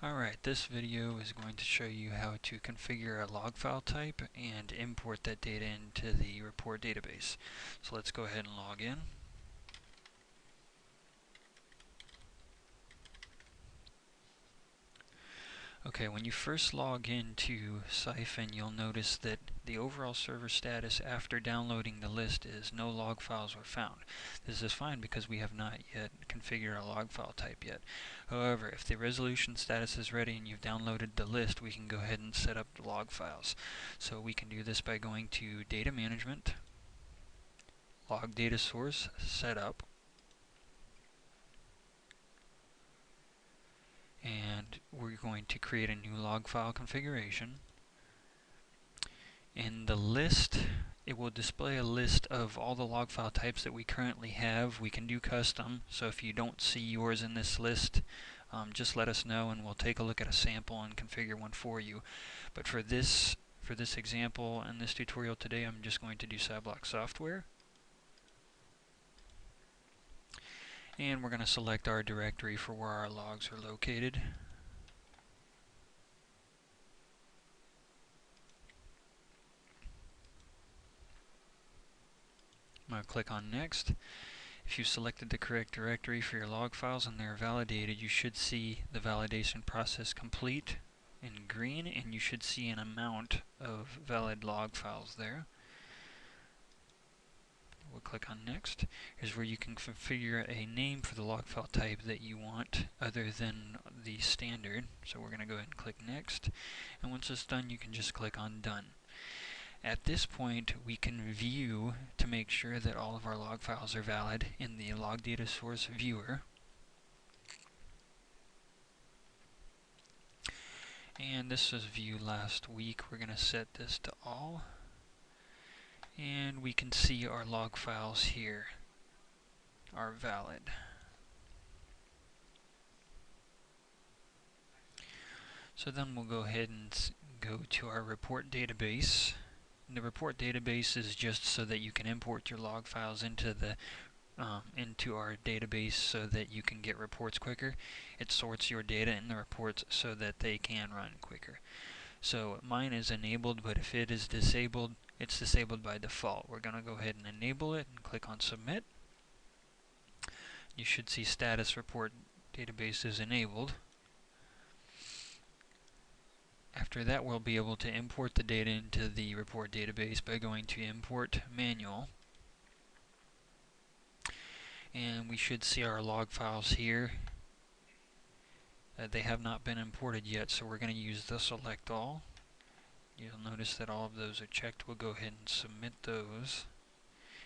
Alright, this video is going to show you how to configure a log file type and import that data into the report database. So let's go ahead and log in. Okay, when you first log into Cyfin, you'll notice that the overall server status after downloading the list is no log files were found. This is fine because we have not yet configured a log file type yet. However, if the resolution status is ready and you've downloaded the list, we can go ahead and set up the log files. So we can do this by going to Data Management, Log Data Source, Setup, and we're going to create a new log file configuration. In the list, it will display a list of all the log file types that we currently have. We can do custom, so if you don't see yours in this list, just let us know and we'll take a look at a sample and configure one for you. But for this example and this tutorial today, I'm just going to do Cyblock Software. And we're going to select our directory for where our logs are located. I'm going to click on Next. If you selected the correct directory for your log files and they're validated, you should see the validation process complete in green, and you should see an amount of valid log files there. We'll click on Next. Here's where you can configure a name for the log file type that you want other than the standard. So we're going to go ahead and click Next. And once it's done, you can just click on Done. At this point, we can view to make sure that all of our log files are valid in the Log Data Source Viewer. And this was viewed last week. We're going to set this to all. And we can see our log files here are valid. So then we'll go ahead and go to our report database. And the report database is just so that you can import your log files into our database so that you can get reports quicker. It sorts your data in the reports so that they can run quicker. So mine is enabled, but if it is disabled, it's disabled by default. We're going to go ahead and enable it and click on Submit. You should see status report database is enabled. After that, we'll be able to import the data into the report database by going to Import Manual. And we should see our log files here. They have not been imported yet, so we're going to use the Select All. You'll notice that all of those are checked. We'll go ahead and submit those.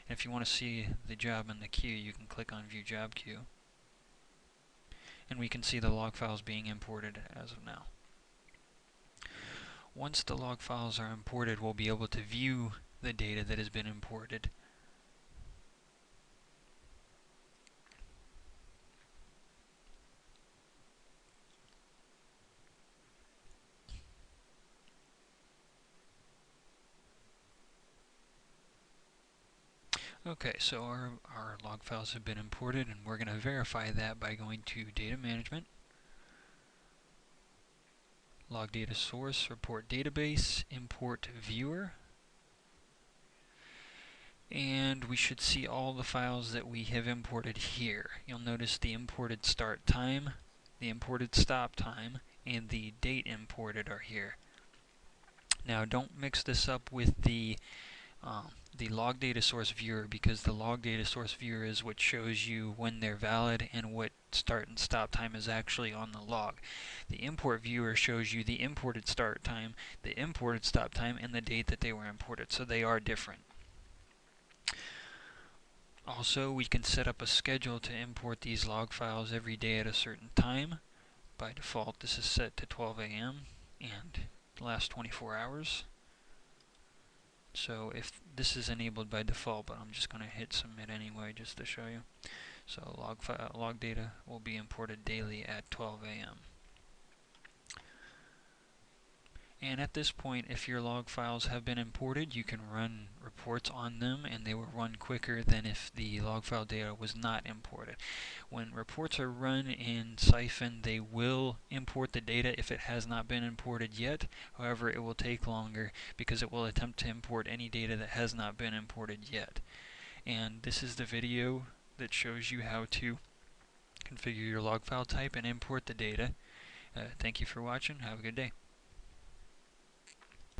And if you want to see the job in the queue, you can click on View Job Queue. And we can see the log files being imported as of now. Once the log files are imported, we'll be able to view the data that has been imported. Okay, so our log files have been imported, and we're going to verify that by going to Data Management, Log Data Source, Report Database, Import Viewer. And we should see all the files that we have imported here. You'll notice the imported start time, the imported stop time, and the date imported are here. Now don't mix this up with the log data source viewer, because the log data source viewer is what shows you when they're valid and what start and stop time is actually on the log. The import viewer shows you the imported start time, the imported stop time, and the date that they were imported, so they are different. Also, we can set up a schedule to import these log files every day at a certain time. By default, this is set to 12 a.m. and the last 24 hours. So if this is enabled by default, but I'm just going to hit Submit anyway just to show you. So log data will be imported daily at 12 a.m. And at this point, if your log files have been imported, you can run reports on them, and they will run quicker than if the log file data was not imported. When reports are run in Cyfin, they will import the data if it has not been imported yet. However, it will take longer because it will attempt to import any data that has not been imported yet. And this is the video that shows you how to configure your log file type and import the data. Thank you for watching. Have a good day.